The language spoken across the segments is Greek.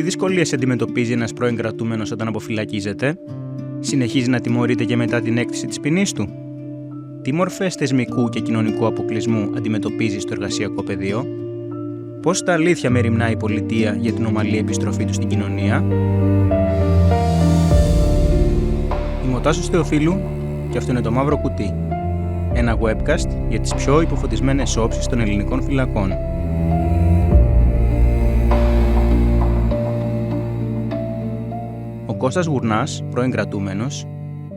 Τι δυσκολίες αντιμετωπίζει ένας πρώην κρατούμενος όταν αποφυλακίζεται? Συνεχίζει να τιμωρείται και μετά την έκτηση της ποινής του? Τι μορφές θεσμικού και κοινωνικού αποκλεισμού αντιμετωπίζει στο εργασιακό πεδίο? Πώς τα αλήθεια μεριμνά η πολιτεία για την ομαλή επιστροφή του στην κοινωνία? Είμαι ο Τάσος Θεοφίλου και αυτό είναι το Μαύρο Κουτί. Ένα webcast για τις πιο υποφωτισμένες όψεις των ελληνικών φυλακών. Ο Κώστας Γουρνάς, πρώην κρατούμενος,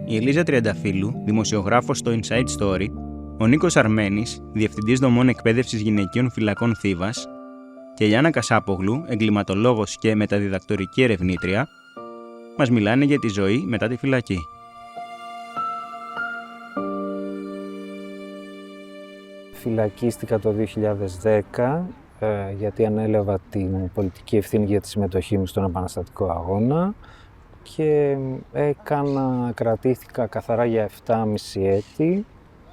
η Ελίζα Τριανταφύλου, δημοσιογράφος στο Inside Story, ο Νίκος Αρμένης, διευθυντής δομών εκπαίδευσης γυναικείων φυλακών Θήβας, και η Άννα Κασάπογλου, εγκληματολόγος και μεταδιδακτορική ερευνήτρια, μας μιλάνε για τη ζωή μετά τη φυλακή. Φυλακίστηκα το 2010 γιατί ανέλαβα την πολιτική ευθύνη για τη συμμετοχή μου στον επαναστατικό αγώνα και κρατήθηκα καθαρά για 7,5 έτη.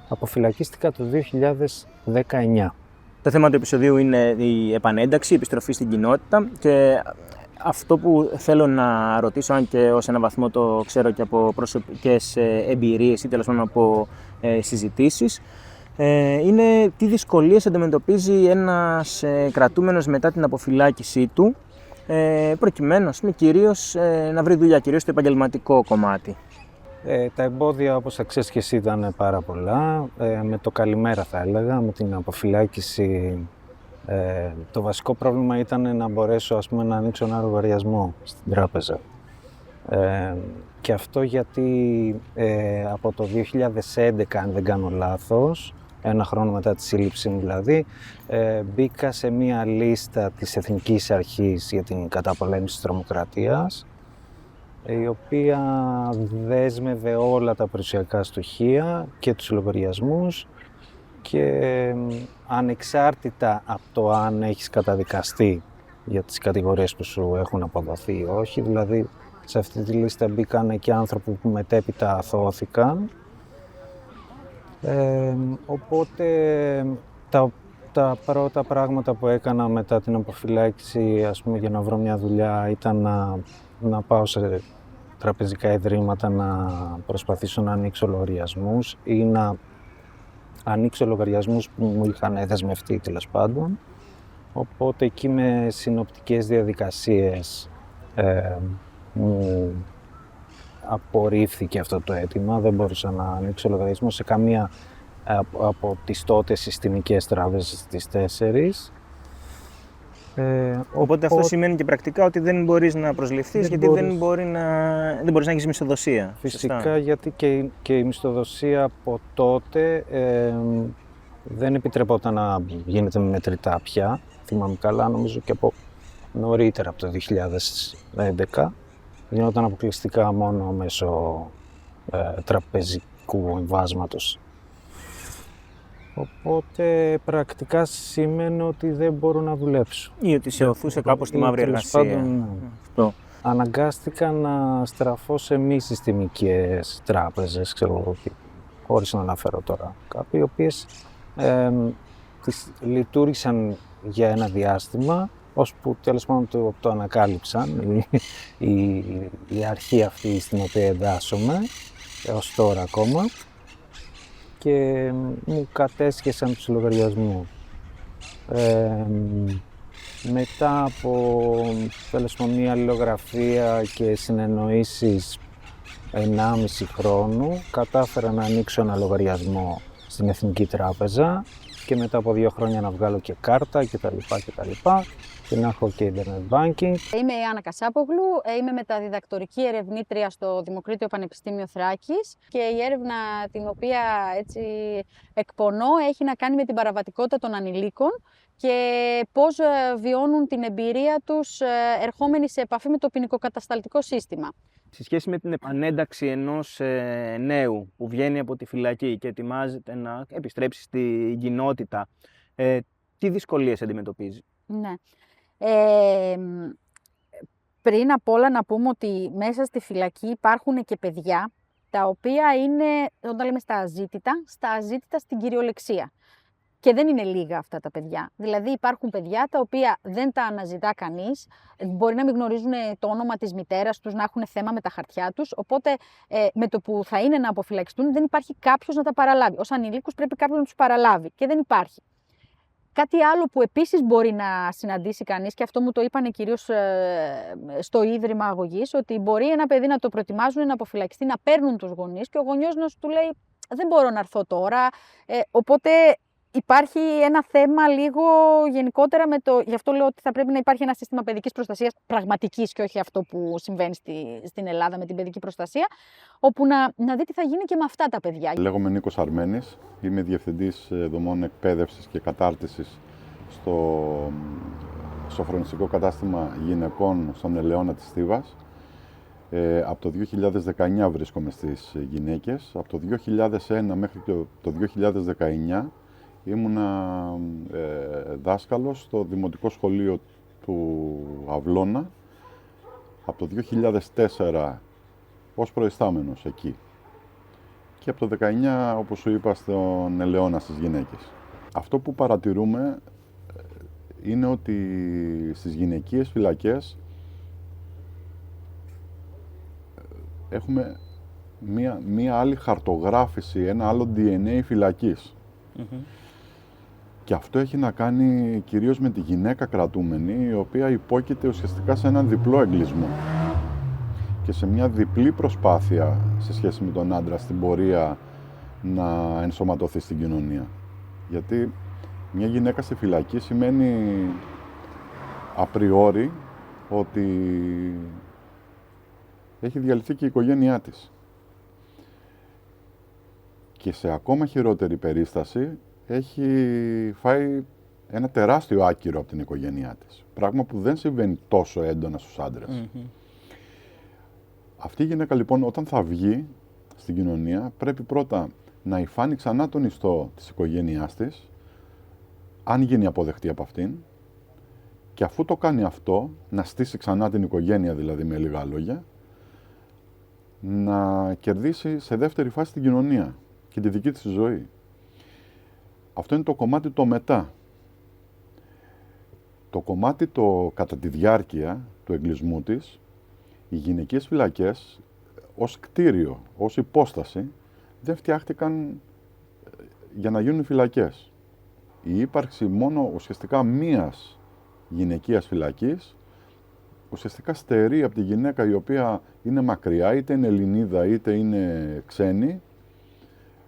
Αποφυλακίστηκα το 2019. Το θέμα του επεισοδίου είναι η επανένταξη, η επιστροφή στην κοινότητα, και αυτό που θέλω να ρωτήσω, αν και ως έναν βαθμό το ξέρω και από προσωπικές εμπειρίες ή τέλος πάντων από συζητήσεις, είναι τι δυσκολίες αντιμετωπίζει ένας κρατούμενος μετά την αποφυλάκησή του, προκειμένου κυρίως να βρει δουλειά, κυρίως στο επαγγελματικό κομμάτι. Τα εμπόδια, όπως θα ξέρεις και εσύ, ήταν πάρα πολλά. Με το καλημέρα θα έλεγα, με την αποφυλάκηση, το βασικό πρόβλημα ήταν να μπορέσω να ανοίξω ένα λογαριασμό στην τράπεζα. Και αυτό γιατί από το 2011, αν δεν κάνω λάθος, ένα χρόνο μετά τη σύλληψή μου δηλαδή, μπήκα σε μία λίστα της Εθνικής Αρχής για την καταπολέμηση της τρομοκρατίας, η οποία δέσμευε όλα τα περιουσιακά στοιχεία και τους λογαριασμούς, και ανεξάρτητα από το αν έχεις καταδικαστεί για τις κατηγορίες που σου έχουν αποδοθεί ή όχι, δηλαδή σε αυτή τη λίστα μπήκαν και άνθρωποι που μετέπειτα αθώθηκαν. Οπότε τα πρώτα πράγματα που έκανα μετά την αποφυλάκηση, για να βρω μια δουλειά, ήταν να πάω σε τραπεζικά ιδρύματα να προσπαθήσω να ανοίξω λογαριασμούς ή να ανοίξω λογαριασμούς που μου είχαν δεσμευτεί, τέλος πάντων. Οπότε εκεί με συνοπτικές διαδικασίες μου απορρίφθηκε αυτό το αίτημα. Δεν μπορούσα να ανοίξω λογαριασμό σε καμία από τις τότε συστημικές τράπεζες, τις 4. Οπότε αυτό σημαίνει και πρακτικά ότι δεν μπορείς να προσληφθείς, γιατί δεν μπορείς να έχεις μισθοδοσία. Φυσικά, σωστά. γιατί και η μισθοδοσία από τότε δεν επιτρεπόταν να γίνεται με μετρητά πια. Θυμάμαι καλά, νομίζω και από νωρίτερα, από το 2011. Γινόταν αποκλειστικά μόνο μέσω τραπεζικού εμβάσματος. Οπότε πρακτικά σημαίνει ότι δεν μπορώ να δουλέψω. Ή ότι σε οθούσε κάπως στη μαύρη εργασία. Ναι. Αναγκάστηκα να στραφώ σε μη συστημικές τράπεζες, χωρίς να αναφέρω τώρα κάποιοι, οι οποίες λειτουργήσαν για ένα διάστημα, ώσπου τέλος πάντων το ανακάλυψαν η αρχή αυτή στην οποία εντάσσομαι, έως τώρα ακόμα, και μου κατέσχεσαν τους λογαριασμούς. Μετά από μια αλληλογραφία και συνεννοήσεις 1,5 χρόνου, κατάφερα να ανοίξω ένα λογαριασμό στην Εθνική Τράπεζα και μετά από 2 χρόνια να βγάλω και κάρτα κτλ. Και να έχω και internet banking. Είμαι η Άννα Κασάπογλου, είμαι μεταδιδακτορική ερευνήτρια στο Δημοκρίτιο Πανεπιστήμιο Θράκης, και η έρευνα την οποία εκπονώ έχει να κάνει με την παραβατικότητα των ανηλίκων και πώς βιώνουν την εμπειρία τους ερχόμενοι σε επαφή με το ποινικοκατασταλτικό σύστημα. Σε σχέση με την επανένταξη ενός νέου που βγαίνει από τη φυλακή και ετοιμάζεται να επιστρέψει στην κοινότητα, τι δυσκολίες αντιμετωπίζει? Ναι. Πριν απ' όλα να πούμε ότι μέσα στη φυλακή υπάρχουν και παιδιά τα οποία είναι, όταν λέμε στα αζήτητα στην κυριολεξία. Και δεν είναι λίγα αυτά τα παιδιά. Δηλαδή υπάρχουν παιδιά τα οποία δεν τα αναζητά κανείς, μπορεί να μην γνωρίζουν το όνομα της μητέρας τους, να έχουν θέμα με τα χαρτιά τους, οπότε με το που θα είναι να αποφυλακιστούν δεν υπάρχει κάποιος να τα παραλάβει. Ως ανηλίκους πρέπει κάποιος να τους παραλάβει και δεν υπάρχει. Κάτι άλλο που επίσης μπορεί να συναντήσει κανείς, και αυτό μου το είπανε κυρίως στο Ίδρυμα Αγωγής, ότι μπορεί ένα παιδί να το προετοιμάζουν να αποφυλακιστεί, να παίρνουν τους γονείς και ο γονιός να του λέει δεν μπορώ να έρθω τώρα, οπότε υπάρχει ένα θέμα λίγο γενικότερα με το. Γι' αυτό λέω ότι θα πρέπει να υπάρχει ένα σύστημα παιδικής προστασίας πραγματικής και όχι αυτό που συμβαίνει στην Ελλάδα με την παιδική προστασία, όπου να δει τι θα γίνει και με αυτά τα παιδιά. Λέγομαι Νίκος Αρμένης, είμαι Διευθυντής Δομών Εκπαίδευσης και Κατάρτισης στο Σοφρονιστικό Κατάστημα Γυναικών στον Ελαιώνα της Θήβας. Από το 2019 βρίσκομαι στις γυναίκες. Από το 2001 μέχρι το 2019 ήμουνα δάσκαλος στο Δημοτικό Σχολείο του Αυλώνα, από το 2004 ως προϊστάμενος εκεί. Και από το 2019, όπως σου είπα, στον Ελαιώνα στις γυναίκες. Αυτό που παρατηρούμε είναι ότι στις γυναικείες φυλακές έχουμε μία άλλη χαρτογράφηση, ένα άλλο DNA φυλακής. Και αυτό έχει να κάνει κυρίως με τη γυναίκα κρατούμενη, η οποία υπόκειται ουσιαστικά σε έναν διπλό εγκλισμό και σε μια διπλή προσπάθεια σε σχέση με τον άντρα στην πορεία να ενσωματωθεί στην κοινωνία. Γιατί μια γυναίκα στη φυλακή σημαίνει απριόρι ότι έχει διαλυθεί και η οικογένειά της. Και σε ακόμα χειρότερη περίσταση έχει φάει ένα τεράστιο άκυρο από την οικογένειά της. Πράγμα που δεν συμβαίνει τόσο έντονα στους άντρες. Αυτή η γυναίκα λοιπόν όταν θα βγει στην κοινωνία πρέπει πρώτα να υφάνει ξανά τον ιστό της οικογένειάς της, αν γίνει αποδεκτή από αυτήν, και αφού το κάνει αυτό, να στήσει ξανά την οικογένεια, δηλαδή με λίγα λόγια, να κερδίσει σε δεύτερη φάση την κοινωνία και τη δική της ζωή. Αυτό είναι το κομμάτι το μετά. Το κομμάτι το κατά τη διάρκεια του εγκλισμού της, οι γυναικείες φυλακές ως κτίριο, ως υπόσταση, δεν φτιάχτηκαν για να γίνουν φυλακές. Η ύπαρξη μόνο ουσιαστικά μίας γυναικείας φυλακής ουσιαστικά στερεί από τη γυναίκα η οποία είναι μακριά, είτε είναι Ελληνίδα είτε είναι ξένη,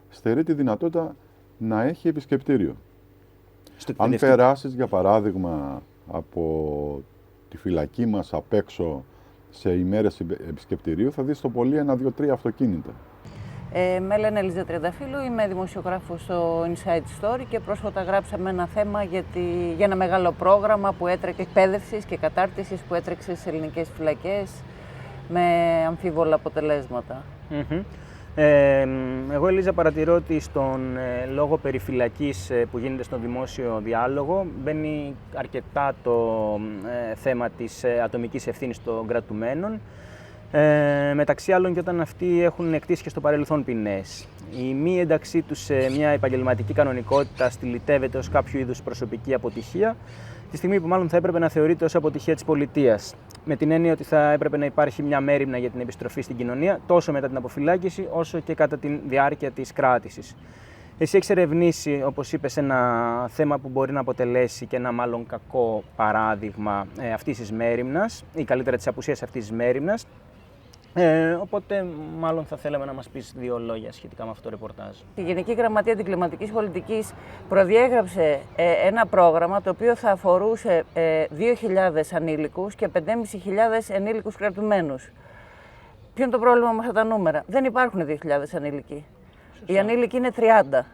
στερεί τη δυνατότητα να έχει επισκεπτήριο. Αν περάσεις για παράδειγμα από τη φυλακή μας απ' έξω σε ημέρες επισκεπτηρίου, θα δεις το πολύ 1, 2, 3 αυτοκίνητα. Με λένε Ελίζα Τριανταφύλλου, είμαι δημοσιογράφος στο Inside Story και πρόσφατα γράψαμε ένα θέμα για ένα μεγάλο πρόγραμμα που έτρεξε εκπαίδευσης και κατάρτισης που έτρεξε στις ελληνικές φυλακές με αμφίβολα αποτελέσματα. Εγώ, Ελίζα, παρατηρώ ότι στον λόγο περιφυλακής που γίνεται στον δημόσιο διάλογο μπαίνει αρκετά το θέμα της ατομικής ευθύνης των κρατουμένων, μεταξύ άλλων και όταν αυτοί έχουν εκτίσει και στο παρελθόν ποινές. Η μη ένταξή τους σε μια επαγγελματική κανονικότητα στυλιτεύεται ως κάποιο είδους προσωπική αποτυχία, τη στιγμή που μάλλον θα έπρεπε να θεωρείται ως αποτυχία της πολιτείας. Με την έννοια ότι θα έπρεπε να υπάρχει μια μέριμνα για την επιστροφή στην κοινωνία, τόσο μετά την αποφυλάκηση, όσο και κατά τη διάρκεια της κράτησης. Εσύ έχεις ερευνήσει, όπως είπες, ένα θέμα που μπορεί να αποτελέσει και ένα μάλλον κακό παράδειγμα αυτής της μέριμνας, ή καλύτερα της απουσίας αυτής της μέριμνας. Οπότε, μάλλον θα θέλαμε να μας πεις 2 λόγια σχετικά με αυτό το ρεπορτάζ. Η Γενική Γραμματεία Αντικλιματικής Πολιτικής προδιέγραψε ένα πρόγραμμα το οποίο θα αφορούσε 2.000 ανήλικους και 5.500 ενήλικους κρατουμένους. Ποιο είναι το πρόβλημα με αυτά τα νούμερα? Δεν υπάρχουν 2.000 ανήλικοι. Σωστά. Οι ανήλικοι είναι 30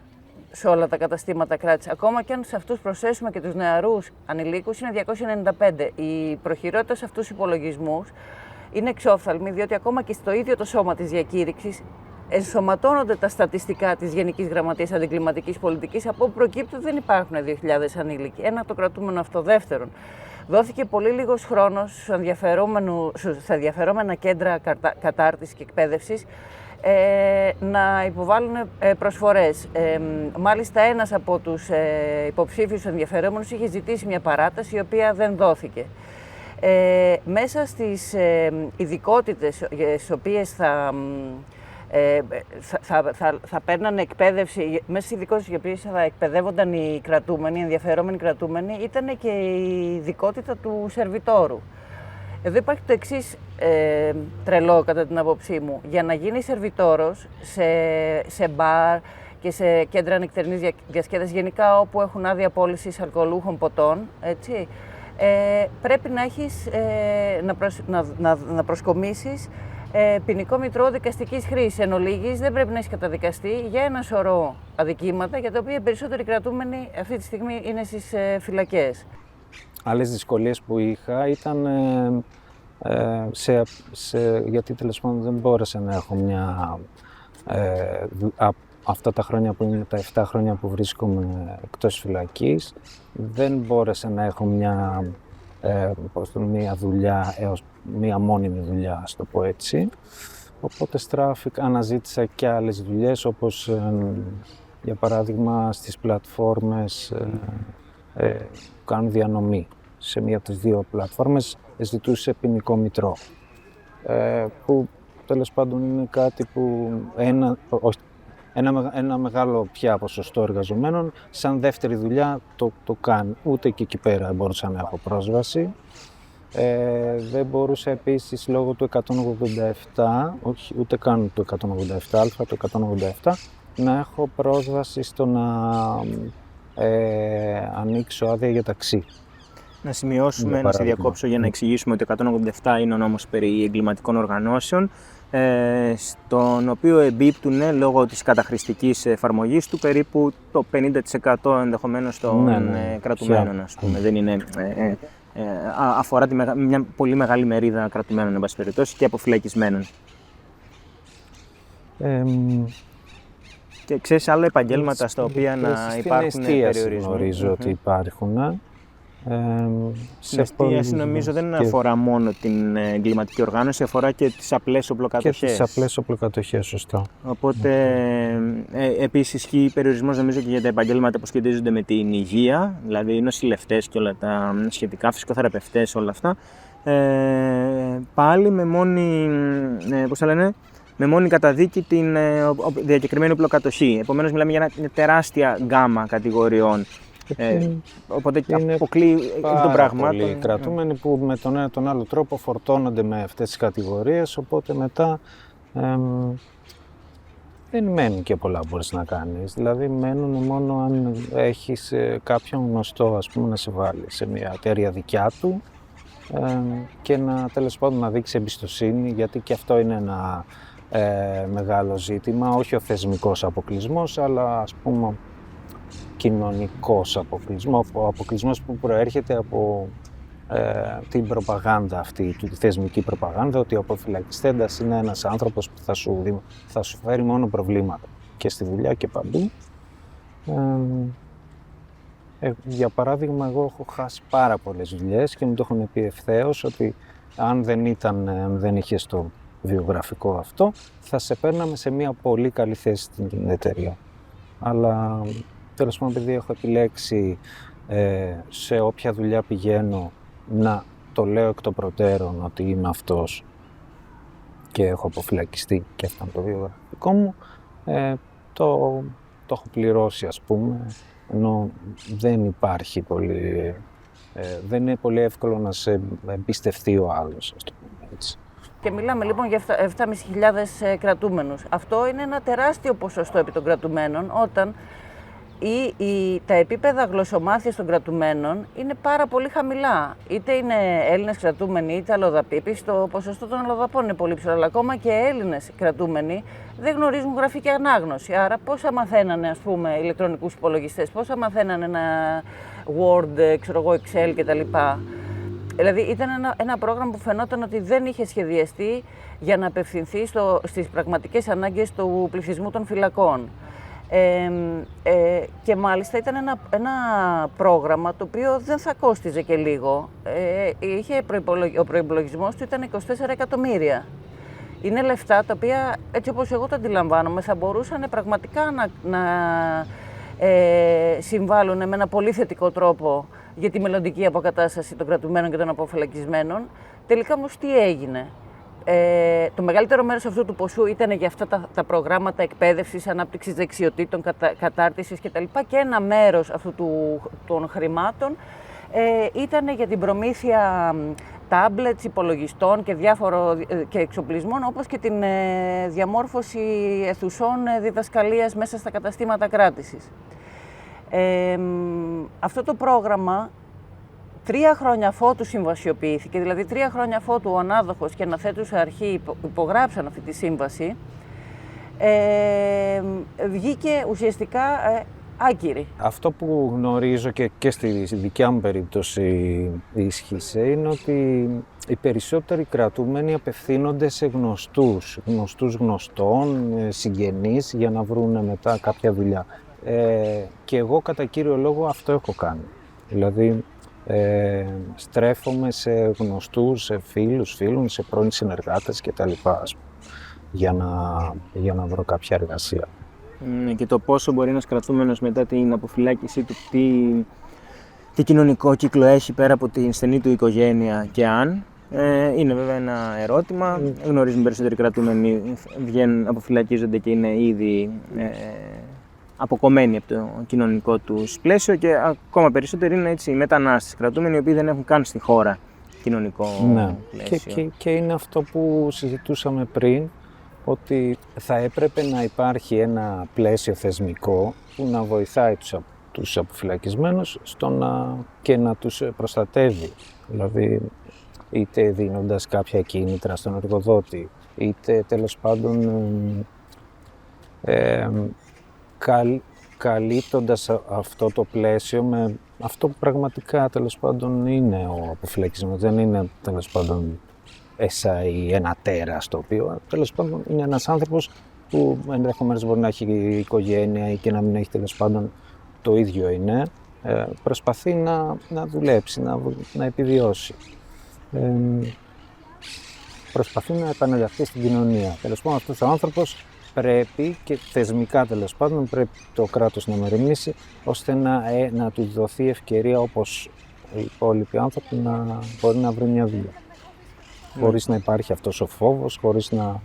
σε όλα τα καταστήματα κράτησης. Ακόμα και αν σε αυτούς προσθέσουμε και τους νεαρούς ανηλίκους, είναι 295. Η προχειρότητα σε αυτούς τους υπολογισμούς είναι εξόφθαλμη, διότι ακόμα και στο ίδιο το σώμα της διακήρυξης ενσωματώνονται τα στατιστικά της Γενικής Γραμματείας Αντικλιματικής Πολιτικής, από όπου προκύπτει ότι δεν υπάρχουν 2.000 ανήλικοι. Ένα το κρατούμενο αυτό. Δεύτερον, δόθηκε πολύ λίγος χρόνος στα ενδιαφερόμενα κέντρα κατάρτισης και εκπαίδευσης να υποβάλουν προσφορές. Μάλιστα ένας από τους υποψήφιους ενδιαφερόμενους είχε ζητήσει μια παράταση η οποία δεν δόθηκε. Μέσα στις ειδικότητες στις οποίες θα παίρνανε εκπαίδευση, μέσα στις ειδικότητες στις οποίες θα εκπαιδεύονταν οι κρατούμενοι, οι ενδιαφερόμενοι κρατούμενοι, ήταν και η ειδικότητα του σερβιτόρου. Εδώ υπάρχει το εξής τρελό κατά την άποψή μου. Για να γίνει σερβιτόρος σε μπαρ και σε κέντρα νυχτερινής διασκέδασης, γενικά όπου έχουν άδεια πώλησης αλκοολούχων ποτών, έτσι, πρέπει να έχεις, να προσκομίσεις ποινικό μητρό δικαστικής χρήσης. Εν ολίγης, δεν πρέπει να έχεις καταδικαστεί για ένα σωρό αδικήματα, για τα οποία οι περισσότεροι κρατούμενοι αυτή τη στιγμή είναι στις φυλακές. Άλλες δυσκολίες που είχα ήταν γιατί τέλος πάντων δεν μπόρεσα να έχω μια... αυτά τα χρόνια που είναι τα 7 χρόνια που βρίσκομαι εκτός φυλακής, δεν μπόρεσα να έχω μια δουλειά, μια μόνιμη δουλειά, ας το πω έτσι. Οπότε αναζήτησα και άλλες δουλειές, όπως για παράδειγμα στις πλατφόρμες που κάνουν διανομή. Σε μία από τις 2 πλατφόρμες ζητούσε ποινικό μητρό, που τέλος πάντων είναι κάτι που ένα μεγάλο πια ποσοστό εργαζομένων σαν δεύτερη δουλειά το κάνει. Ούτε και εκεί πέρα μπορούσα να έχω πρόσβαση. Δεν μπορούσα επίσης λόγω του 187, όχι ούτε καν του 187α, το 187, να έχω πρόσβαση στο να ανοίξω άδεια για ταξί. Να σημειώσουμε, να σε διακόψω για να εξηγήσουμε ότι το 187 είναι ο νόμος περί εγκληματικών οργανώσεων, στον οποίο εμπίπτουν λόγω της καταχρηστικής εφαρμογής του περίπου το 50% ενδεχομένως των κρατουμένων, ας πούμε. Δεν είναι, αφορά μια πολύ μεγάλη μερίδα κρατουμένων, εν πάση περιπτώσει, και αποφυλακισμένων. Και ξέρεις άλλα επαγγέλματα στα οποία να υπάρχουν περιορισμοί? Γνωρίζω ότι υπάρχουν. Στην εστίαση νομίζω δεν αφορά μόνο την εγκληματική οργάνωση, αφορά και τις απλές οπλοκατοχές. Και τις απλές οπλοκατοχές, σωστά. Οπότε επίσης ισχύει περιορισμός νομίζω και για τα επαγγέλματα που σχετίζονται με την υγεία, δηλαδή οι νοσηλευτές και όλα τα σχετικά, φυσικοθεραπευτές, όλα αυτά. Πάλι με μόνη, με μόνη καταδίκη την διακεκριμένη οπλοκατοχή. Επομένως μιλάμε για μια τεράστια γκάμα κατηγοριών. Οπότε αποκλείει των πραγμάτων. Πολλοί κρατούμενοι που με τον ένα τον άλλο τρόπο φορτώνονται με αυτές τις κατηγορίες, οπότε μετά δεν μένουν και πολλά που μπορείς να κάνεις. Δηλαδή μένουν μόνο αν έχεις κάποιον γνωστό, ας πούμε, να σε βάλει σε μια εταιρεία δικιά του και να, τέλος πάντων, να δείξει εμπιστοσύνη, γιατί και αυτό είναι ένα μεγάλο ζήτημα, όχι ο θεσμικός αποκλεισμός, αλλά ας πούμε κοινωνικός αποκλεισμός, ο αποκλεισμός που προέρχεται από την προπαγάνδα αυτή, τη θεσμική προπαγάνδα, ότι ο αποφυλακιστέντας είναι ένας άνθρωπος που θα σου φέρει μόνο προβλήματα και στη δουλειά και παντού. Για παράδειγμα, εγώ έχω χάσει πάρα πολλές δουλειές και μου το έχουν πει ευθέως ότι αν δεν είχες το βιογραφικό αυτό, θα σε παίρναμε σε μια πολύ καλή θέση στην εταιρεία. Αλλά τέλος πάντων, επειδή έχω επιλέξει σε όποια δουλειά πηγαίνω να το λέω εκ των προτέρων ότι είμαι αυτός και έχω αποφυλακιστεί και αυτό είναι το βιογραφικό μου, το έχω πληρώσει, ας πούμε, ενώ δεν υπάρχει πολύ, δεν είναι πολύ εύκολο να σε εμπιστευτεί ο άλλος, ας το πούμε έτσι. Και μιλάμε λοιπόν για 7.500 κρατούμενους. Αυτό είναι ένα τεράστιο ποσοστό επί των κρατουμένων, όταν τα επίπεδα γλωσσομάθειας των κρατουμένων είναι πάρα πολύ χαμηλά. Είτε είναι Έλληνες κρατούμενοι είτε αλλοδαποί. Επίσης, το ποσοστό των αλλοδαπών είναι πολύ ψηλό, αλλά ακόμα και Έλληνες κρατούμενοι δεν γνωρίζουν γραφή και ανάγνωση. Άρα, πόσα μαθαίνανε, ας πούμε, ηλεκτρονικούς υπολογιστές, πόσα μαθαίνανε ένα Word, Excel κτλ. Δηλαδή, ήταν ένα πρόγραμμα που φαινόταν ότι δεν είχε σχεδιαστεί για να απευθυνθεί στις πραγματικές ανάγκες του πληθυσμού των φυλακών. Και μάλιστα ήταν ένα πρόγραμμα το οποίο δεν θα κόστιζε και λίγο. Ο προϋπολογισμός του ήταν 24 εκατομμύρια. Είναι λεφτά τα οποία, έτσι όπως εγώ το αντιλαμβάνομαι, θα μπορούσαν πραγματικά να συμβάλλουν με ένα πολύ θετικό τρόπο για τη μελλοντική αποκατάσταση των κρατουμένων και των αποφυλακισμένων. Τελικά όμως τι έγινε? Το μεγαλύτερο μέρος αυτού του ποσού ήταν για αυτά τα προγράμματα εκπαίδευσης, ανάπτυξης δεξιοτήτων, κατάρτισης κτλ. Και ένα μέρος αυτού των χρημάτων ήταν για την προμήθεια τάμπλετς, υπολογιστών και εξοπλισμών, όπως και την διαμόρφωση αιθουσών διδασκαλίας μέσα στα καταστήματα κράτησης. Αυτό το πρόγραμμα 3 χρόνια αφότου συμβασιοποιήθηκε, δηλαδή 3 χρόνια αφότου ο ανάδοχος και αναθέτουσα αρχή υπογράψαν αυτή τη σύμβαση, βγήκε ουσιαστικά άκυρη. Αυτό που γνωρίζω και στη δικιά μου περίπτωση ίσχυσε είναι ότι οι περισσότεροι κρατούμενοι απευθύνονται σε γνωστούς γνωστών, συγγενείς για να βρουν μετά κάποια δουλειά. Και εγώ κατά κύριο λόγο αυτό έχω κάνει. Δηλαδή στρέφομαι σε γνωστούς, σε φίλους, σε πρώην συνεργάτες κτλ. Για να βρω κάποια εργασία. Και το πόσο μπορεί ένας κρατούμενος μετά την αποφυλάκησή του, τι κοινωνικό κύκλο έχει πέρα από την στενή του οικογένεια και αν, είναι βέβαια ένα ερώτημα. Γνωρίζουμε περισσότεροι κρατούμενοι αποφυλακίζονται και είναι ήδη αποκομμένοι από το κοινωνικό τους πλαίσιο και ακόμα περισσότεροι είναι έτσι οι μετανάστες κρατούμενοι οι οποίοι δεν έχουν καν στη χώρα κοινωνικό πλαίσιο. Και είναι αυτό που συζητούσαμε πριν, ότι θα έπρεπε να υπάρχει ένα πλαίσιο θεσμικό που να βοηθάει τους αποφυλακισμένους και να τους προστατεύει. Δηλαδή, είτε δίνοντας κάποια κίνητρα στον εργοδότη, είτε τέλος πάντων καλύπτοντας αυτό το πλαίσιο με αυτό που πραγματικά τέλος πάντων είναι ο αποφυλακισμένος. Δεν είναι τέλος πάντων ή ένα τέρας, το οποίο τέλος πάντων είναι ένας άνθρωπος που ενδεχομένως μπορεί να έχει οικογένεια ή και να μην έχει, τέλος πάντων το ίδιο είναι. Προσπαθεί να δουλέψει, να επιβιώσει. Προσπαθεί να επανενταχθεί στην κοινωνία. Τέλος πάντων αυτός ο άνθρωπος πρέπει και θεσμικά τέλος πάντων πρέπει το κράτος να μεριμνήσει ώστε να του δοθεί ευκαιρία όπως οι υπόλοιποι άνθρωποι να μπορεί να βρει μια δουλειά. Χωρίς να υπάρχει αυτός ο φόβος, χωρίς να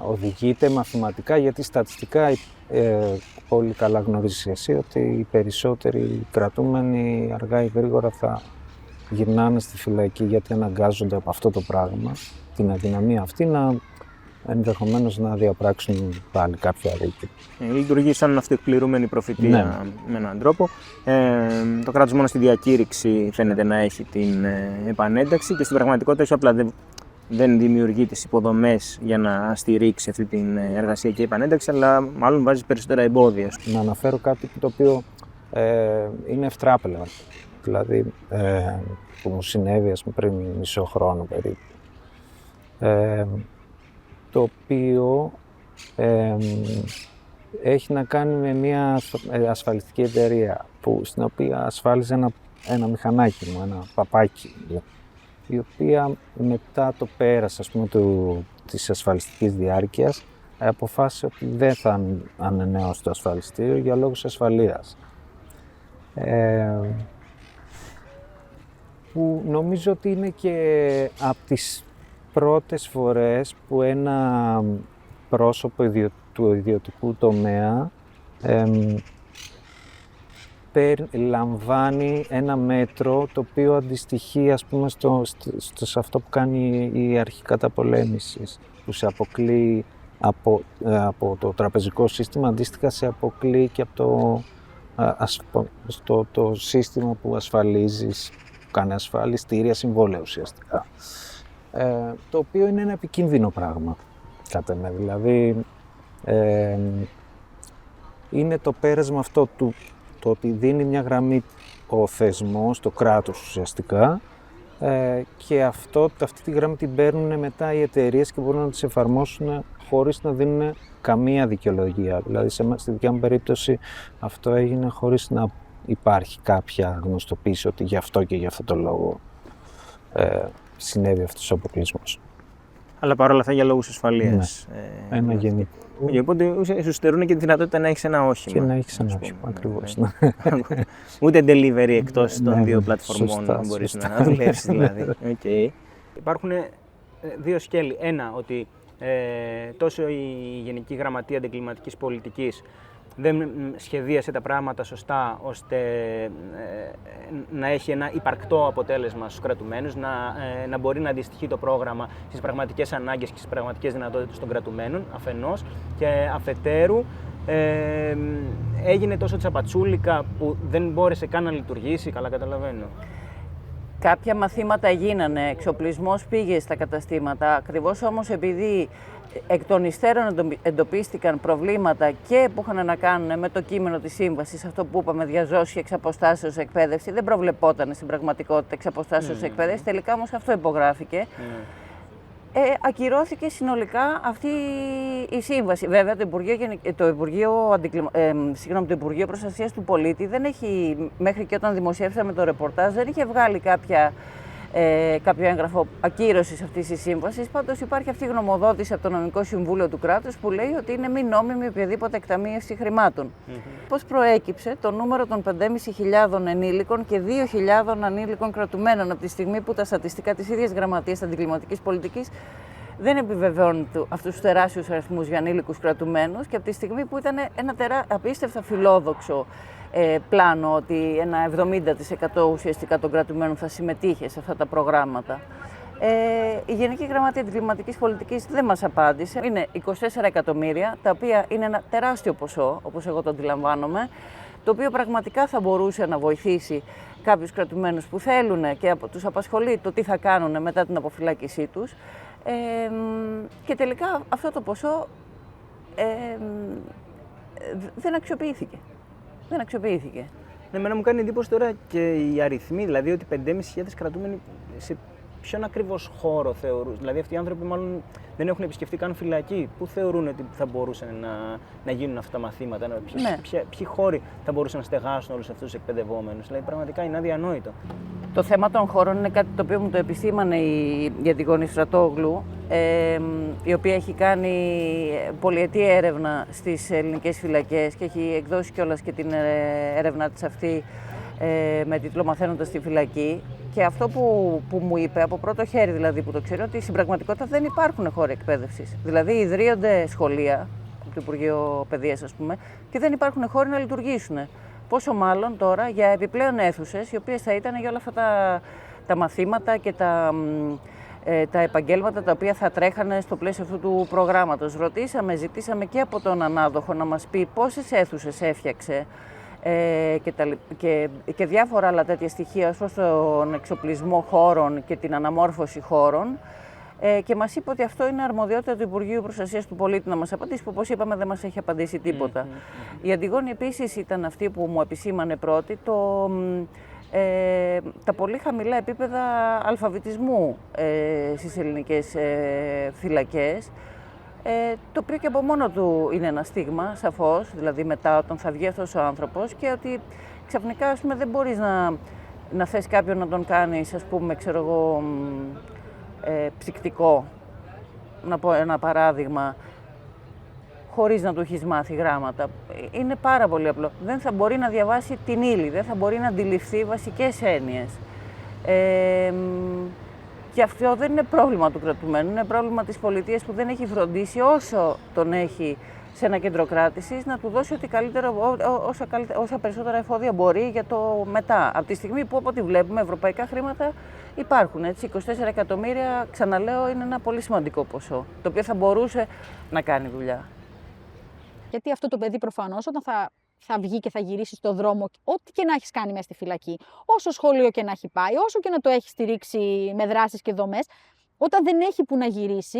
οδηγείται μαθηματικά, γιατί στατιστικά πολύ καλά γνωρίζεις εσύ ότι οι περισσότεροι κρατούμενοι αργά ή γρήγορα θα γυρνάνε στη φυλακή γιατί αναγκάζονται από αυτό το πράγμα, την αδυναμία αυτή, ενδεχομένως να διαπράξουν πάλι κάποια αδίκη. Λειτουργεί σαν αυτοεκπληρούμενη προφητεία με έναν τρόπο. Το κράτος μόνο στη διακήρυξη φαίνεται να έχει την επανένταξη και στην πραγματικότητα όχι απλά δεν δημιουργεί τις υποδομές για να στηρίξει αυτή την εργασιακή επανένταξη, αλλά μάλλον βάζει περισσότερα εμπόδια. Να αναφέρω κάτι το οποίο είναι ευτράπελο. Δηλαδή που μου συνέβη πριν μισό χρόνο περίπου. Το οποίο έχει να κάνει με μια ασφαλιστική εταιρεία στην οποία ασφάλιζε ένα μηχανάκι μου, ένα παπάκι, η οποία μετά το πέρας της ασφαλιστικής διάρκειας αποφάσισε ότι δεν θα ανανεώσει το ασφαλιστήριο για λόγους ασφαλείας. Που νομίζω ότι είναι και από τις πρώτες φορές που ένα πρόσωπο του ιδιωτικού τομέα λαμβάνει ένα μέτρο το οποίο αντιστοιχεί ας πούμε σε αυτό που κάνει η αρχή καταπολέμησης, που σε αποκλεί από το τραπεζικό σύστημα, αντίστοιχα σε αποκλεί και από το σύστημα που ασφαλίζεις, που κάνει ασφαλιστήρια συμβόλαια ουσιαστικά. Το οποίο είναι ένα επικίνδυνο πράγμα, κατά με. Δηλαδή, είναι το πέρασμα αυτό το ότι δίνει μια γραμμή ο θεσμός, το κράτος ουσιαστικά, και αυτή τη γραμμή την παίρνουν μετά οι εταιρείες και μπορούν να τις εφαρμόσουν χωρίς να δίνουν καμία δικαιολογία. Δηλαδή, στη δικιά μου περίπτωση αυτό έγινε χωρίς να υπάρχει κάποια γνωστοποίηση ότι γι' αυτό και γι' αυτό το λόγο συνέβη αυτός ο αποκλεισμός. Αλλά παρόλα αυτά για λόγους ασφαλείας. Ναι. Ένα γενικό. Οπότε σου στερούν και τη δυνατότητα να έχεις ένα όχημα. Και να έχεις ένα όχημα, ακριβώς. Ούτε delivery εκτός των Ναι, δύο ναι, πλατφορμών σωστά, μπορείς σωστά. να δουλεύεις δηλαδή. Okay. Υπάρχουν δύο σκέλη. Ένα, ότι τόσο η Γενική Γραμματεία Αντιγκληματικής Πολιτικής δεν σχεδίασε τα πράγματα σωστά ώστε να έχει ένα υπαρκτό αποτέλεσμα στους κρατουμένους, να μπορεί να αντιστοιχεί το πρόγραμμα στις πραγματικές ανάγκες και στις πραγματικές δυνατότητες των κρατουμένων, αφενός, και αφετέρου έγινε τόσο τσαπατσούλικα που δεν μπόρεσε καν να λειτουργήσει, καλά καταλαβαίνω. Κάποια μαθήματα γίνανε, εξοπλισμός πήγε στα καταστήματα, ακριβώς όμως επειδή εκ των υστέρων εντοπίστηκαν προβλήματα και που είχαν να κάνουν με το κείμενο της σύμβασης, αυτό που είπαμε, διαζώσει εξ αποστάσεως εκπαίδευση, δεν προβλεπόταν στην πραγματικότητα εξ αποστάσεως εκπαίδευση, τελικά όμως αυτό υπογράφηκε. Ακυρώθηκε συνολικά αυτή η σύμβαση. Βέβαια, το Υπουργείο Προστασίας του Πολίτη δεν έχει, μέχρι και όταν δημοσιεύσαμε το ρεπορτάζ, δεν είχε βγάλει κάποιο έγγραφο ακύρωσης αυτής της σύμβασης. Πάντως υπάρχει αυτή η γνωμοδότηση από το Νομικό Συμβούλιο του κράτους που λέει ότι είναι μη νόμιμη οποιαδήποτε εκταμείευση χρημάτων. Πώς προέκυψε το νούμερο των 5.500 ενήλικων και 2.000 ανήλικων κρατουμένων από τη στιγμή που τα στατιστικά της ίδιας Γραμματείας Αντιγκληματικής Πολιτικής δεν επιβεβαιώνουν αυτούς τους τεράστιους αριθμούς για ανήλικους κρατουμένους και από τη στιγμή που ήταν ένα απίστευτα φιλόδοξο πλάνο ότι ένα 70% ουσιαστικά των κρατουμένων θα συμμετείχε σε αυτά τα προγράμματα. Η Γενική Γραμματεία Αντιγκληματικής Πολιτικής δεν μας απάντησε. Είναι 24 εκατομμύρια, τα οποία είναι ένα τεράστιο ποσό, όπως εγώ το αντιλαμβάνομαι, το οποίο πραγματικά θα μπορούσε να βοηθήσει κάποιους κρατουμένους που θέλουν και τους απασχολεί το τι θα κάνουν μετά την αποφυλάκησή τους. Και τελικά αυτό το ποσό δεν αξιοποιήθηκε. Δεν αξιοποιήθηκε. Ναι, εμένα μου κάνει εντύπωση τώρα και οι αριθμοί, δηλαδή ότι 5.500 κρατούμενοι σε ποιον ακριβώς χώρο θεωρούν. Δηλαδή αυτοί οι άνθρωποι μάλλον δεν έχουν επισκεφτεί καν φυλακή. Πού θεωρούν ότι θα μπορούσαν να γίνουν αυτά τα μαθήματα, ποιοι χώροι θα μπορούσαν να στεγάσουν όλους αυτούς τους εκπαιδευόμενους. Δηλαδή πραγματικά είναι αδιανόητο. Το θέμα των χώρων είναι κάτι το οποίο μου το επισήμανε η Αντιγόνη Στρατόγλου, η οποία έχει κάνει πολυετή έρευνα στις ελληνικές φυλακές και έχει εκδώσει κιόλας και την έρευνά της αυτή με τίτλο «Μαθαίνοντας στη φυλακή». Και αυτό που μου είπε από πρώτο χέρι, δηλαδή που το ξέρει, ότι στην πραγματικότητα δεν υπάρχουν χώροι εκπαίδευσης. Δηλαδή ιδρύονται σχολεία, από το Υπουργείο Παιδείας ας πούμε, και δεν υπάρχουν χώροι να λειτουργήσουν. Πόσο μάλλον τώρα για επιπλέον αίθουσες, οι οποίες θα ήταν για όλα αυτά τα μαθήματα και τα επαγγέλματα τα οποία θα τρέχανε στο πλαίσιο αυτού του προγράμματος. Ζητήσαμε και από τον ανάδοχο να μας πει πόσες αίθουσες έφτιαξε και διάφορα άλλα τέτοια στοιχεία ως προς τον εξοπλισμό χώρων και την αναμόρφωση χώρων. Και μας είπε ότι αυτό είναι αρμοδιότητα του Υπουργείου Προστασίας του Πολίτη να μας απαντήσει, που όπως είπαμε δεν μας έχει απαντήσει τίποτα. Η Αντιγόνη επίσης ήταν αυτή που μου επισήμανε πρώτη τα πολύ χαμηλά επίπεδα αλφαβητισμού στις ελληνικές φυλακές, το οποίο και από μόνο του είναι ένα στίγμα, σαφώς, δηλαδή μετά όταν θα βγει αυτός ο άνθρωπος και ότι ξαφνικά ας πούμε, δεν μπορείς να θες κάποιον να τον κάνεις, ας πούμε, ξέρω εγώ, ψυκτικό, να πω ένα παράδειγμα, χωρίς να του έχεις μάθει γράμματα. Είναι πάρα πολύ απλό. Δεν θα μπορεί να διαβάσει την ύλη, δεν θα μπορεί να αντιληφθεί βασικές έννοιες. Και αυτό δεν είναι πρόβλημα του κρατουμένου, είναι πρόβλημα της πολιτείας που δεν έχει φροντίσει όσο τον έχει σε ένα κέντρο κράτησης να του δώσει όσα περισσότερα εφόδια μπορεί για το μετά. Από τη στιγμή που, από ό,τι βλέπουμε, ευρωπαϊκά χρήματα υπάρχουν. Έτσι, 24 εκατομμύρια, ξαναλέω, είναι ένα πολύ σημαντικό ποσό, το οποίο θα μπορούσε να κάνει δουλειά. Γιατί αυτό το παιδί προφανώς όταν θα βγει και θα γυρίσει στο δρόμο, ό,τι και να έχεις κάνει μέσα στη φυλακή, όσο σχολείο και να έχει πάει, όσο και να το έχει στηρίξει με δράσεις και δομές, όταν δεν έχει που να γυρίσει,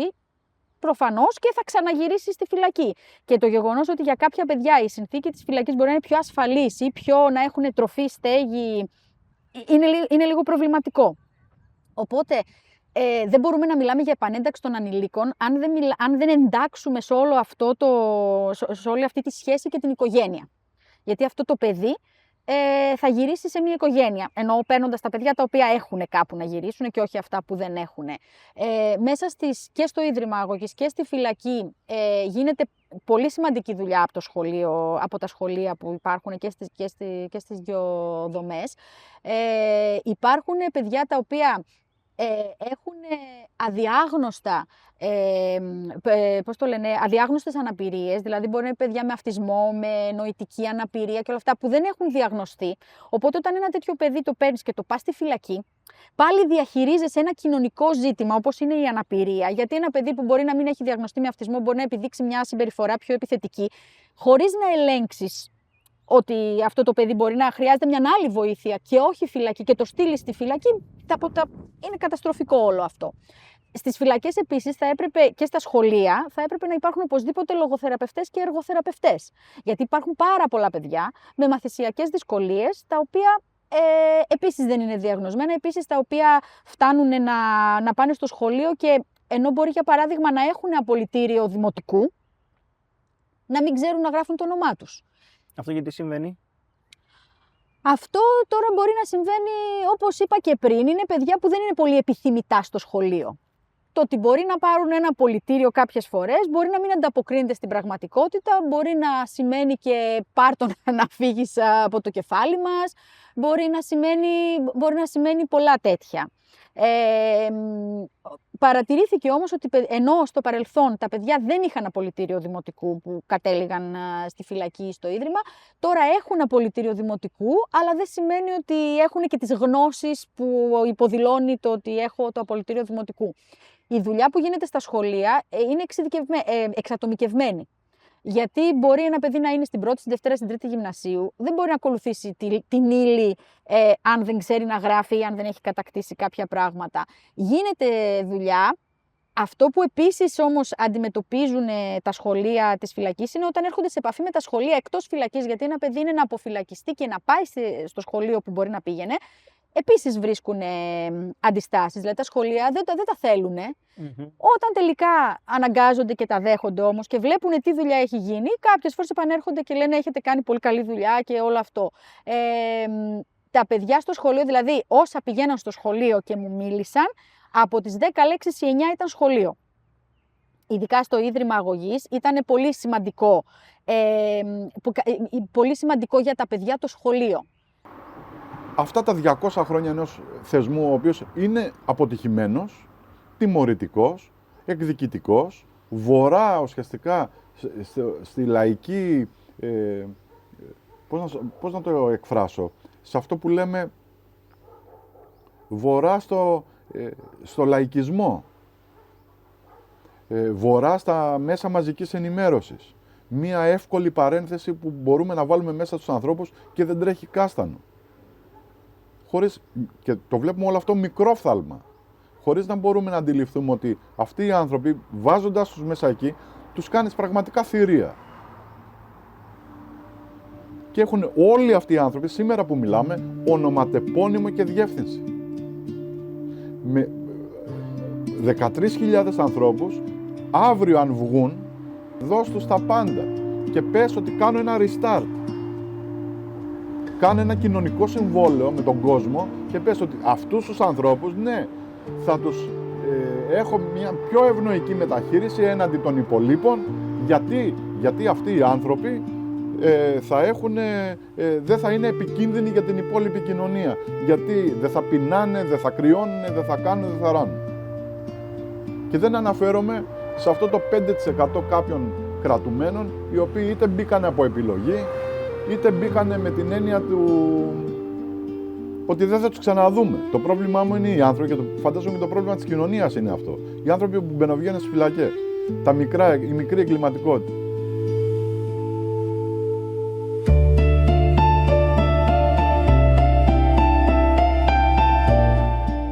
προφανώς και θα ξαναγυρίσει στη φυλακή. Και το γεγονός ότι για κάποια παιδιά η συνθήκη της φυλακής μπορεί να είναι πιο ασφαλής ή να έχουν τροφή, στέγη, είναι λίγο προβληματικό. Οπότε δεν μπορούμε να μιλάμε για επανένταξη των ανηλίκων αν δεν εντάξουμε σε όλη αυτή τη σχέση και την οικογένεια. Γιατί αυτό το παιδί θα γυρίσει σε μια οικογένεια. Ενώ παίρνοντας τα παιδιά τα οποία έχουν κάπου να γυρίσουν και όχι αυτά που δεν έχουν. Μέσα και στο Ίδρυμα Αγωγής και στη φυλακή γίνεται πολύ σημαντική δουλειά από το σχολείο, από τα σχολεία που υπάρχουν και στις δύο δομές. Υπάρχουν παιδιά τα οποία έχουν αδιάγνωστα, αδιάγνωστες αναπηρίες, δηλαδή μπορεί να είναι παιδιά με αυτισμό, με νοητική αναπηρία και όλα αυτά που δεν έχουν διαγνωστεί. Οπότε όταν ένα τέτοιο παιδί το παίρνεις και το πας στη φυλακή, πάλι διαχειρίζεσαι ένα κοινωνικό ζήτημα όπως είναι η αναπηρία, γιατί ένα παιδί που μπορεί να μην έχει διαγνωστεί με αυτισμό μπορεί να επιδείξει μια συμπεριφορά πιο επιθετική, χωρίς να ελέγξεις ότι αυτό το παιδί μπορεί να χρειάζεται μια άλλη βοήθεια και όχι φυλακή και το στείλει στη φυλακή, είναι καταστροφικό όλο αυτό. Στις φυλακές επίσης και στα σχολεία θα έπρεπε να υπάρχουν οπωσδήποτε λογοθεραπευτές και εργοθεραπευτές. Γιατί υπάρχουν πάρα πολλά παιδιά με μαθησιακές δυσκολίες, τα οποία επίσης δεν είναι διαγνωσμένα, επίσης τα οποία φτάνουν να πάνε στο σχολείο και ενώ μπορεί για παράδειγμα να έχουν απολυτήριο δημοτικού, να μην ξέρουν να γράφουν το όνομά τους. Αυτό γιατί συμβαίνει? Αυτό τώρα μπορεί να συμβαίνει, όπως είπα και πριν, είναι παιδιά που δεν είναι πολύ επιθυμητά στο σχολείο. Το ότι μπορεί να πάρουν ένα απολυτήριο κάποιες φορές, μπορεί να μην ανταποκρίνεται στην πραγματικότητα, μπορεί να σημαίνει και πάρ' να φύγεις από το κεφάλι μας, μπορεί να σημαίνει πολλά τέτοια. Παρατηρήθηκε όμως ότι ενώ στο παρελθόν τα παιδιά δεν είχαν απολυτήριο δημοτικού που κατέληγαν στη φυλακή ή στο Ίδρυμα, τώρα έχουν απολυτήριο δημοτικού, αλλά δεν σημαίνει ότι έχουν και τις γνώσεις που υποδηλώνει το ότι έχω το απολυτήριο δημοτικού. Η δουλειά που γίνεται στα σχολεία είναι εξατομικευμένη. Γιατί μπορεί ένα παιδί να είναι στην πρώτη, στην δευτέρα, στην τρίτη γυμνασίου, δεν μπορεί να ακολουθήσει την ύλη αν δεν ξέρει να γράφει ή αν δεν έχει κατακτήσει κάποια πράγματα. Γίνεται δουλειά. Αυτό που επίσης όμως αντιμετωπίζουν τα σχολεία της φυλακής είναι όταν έρχονται σε επαφή με τα σχολεία εκτός φυλακής, γιατί ένα παιδί είναι να αποφυλακιστεί και να πάει στο σχολείο που μπορεί να πήγαινε. Επίσης βρίσκουν αντιστάσεις, δηλαδή τα σχολεία δεν τα θέλουν. Όταν τελικά αναγκάζονται και τα δέχονται όμως και βλέπουν τι δουλειά έχει γίνει, κάποιες φορές επανέρχονται και λένε έχετε κάνει πολύ καλή δουλειά και όλο αυτό. Τα παιδιά στο σχολείο, δηλαδή όσα πηγαίναν στο σχολείο και μου μίλησαν, από τις 10 λέξεις οι 9 ήταν σχολείο. Ειδικά στο Ίδρυμα Αγωγής ήταν πολύ σημαντικό για τα παιδιά το σχολείο. Αυτά τα 200 χρόνια ενός θεσμού, ο οποίος είναι αποτυχημένος, τιμωρητικός, εκδικητικός, βορρά ουσιαστικά στη λαϊκή, πώς να το εκφράσω, σε αυτό που λέμε βορρά στο λαϊκισμό, βορρά στα μέσα μαζικής ενημέρωσης. Μία εύκολη παρένθεση που μπορούμε να βάλουμε μέσα στους ανθρώπους και δεν τρέχει κάστανο. Και το βλέπουμε όλο αυτό μικρόφθαλμα, χωρίς να μπορούμε να αντιληφθούμε ότι αυτοί οι άνθρωποι, βάζοντας τους μέσα εκεί, τους κάνεις πραγματικά θηρία. Και έχουν όλοι αυτοί οι άνθρωποι, σήμερα που μιλάμε, ονοματεπώνυμο και διεύθυνση. Με 13.000 ανθρώπους, αύριο αν βγουν, δώσ' τους τα πάντα και πες ότι κάνω ένα restart. Κάνε ένα κοινωνικό συμβόλαιο με τον κόσμο και πες ότι αυτούς τους ανθρώπους, ναι, θα τους έχω μια πιο ευνοϊκή μεταχείριση έναντι των υπολείπων, γιατί αυτοί οι άνθρωποι δεν θα είναι επικίνδυνοι για την υπόλοιπη κοινωνία. Γιατί δεν θα πεινάνε, δεν θα κρυώνουν, δεν θα κάνουν, δεν θα ράνουν. Και δεν αναφέρομαι σε αυτό το 5% κάποιων κρατουμένων, οι οποίοι είτε μπήκανε από επιλογή, είτε μπήκανε με την έννοια του ότι δεν θα τους ξαναδούμε. Το πρόβλημά μου είναι οι άνθρωποι, και φαντάζομαι το πρόβλημα της κοινωνίας είναι αυτό. Οι άνθρωποι που μπαινοβγαίνουν στις φυλακές. Η μικρή εγκληματικότητα.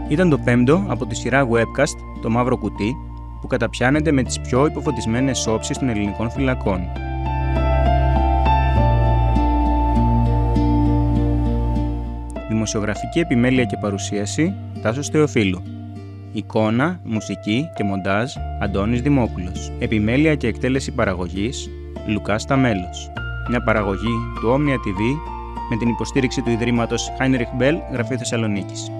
Ήταν το πέμπτο από τη σειρά webcast «Το Μαύρο Κουτί», που καταπιάνεται με τις πιο υποφωτισμένες όψεις των ελληνικών φυλακών. Δημοσιογραφική επιμέλεια και παρουσίαση Τάσος Θεοφίλου. Εικόνα, μουσική και μοντάζ Αντώνης Δημόπουλος. Επιμέλεια και εκτέλεση παραγωγής Λουκάς Ταμέλος. Μια παραγωγή του Omnia TV με την υποστήριξη του Ιδρύματος Heinrich Bell, Γραφείο Θεσσαλονίκης.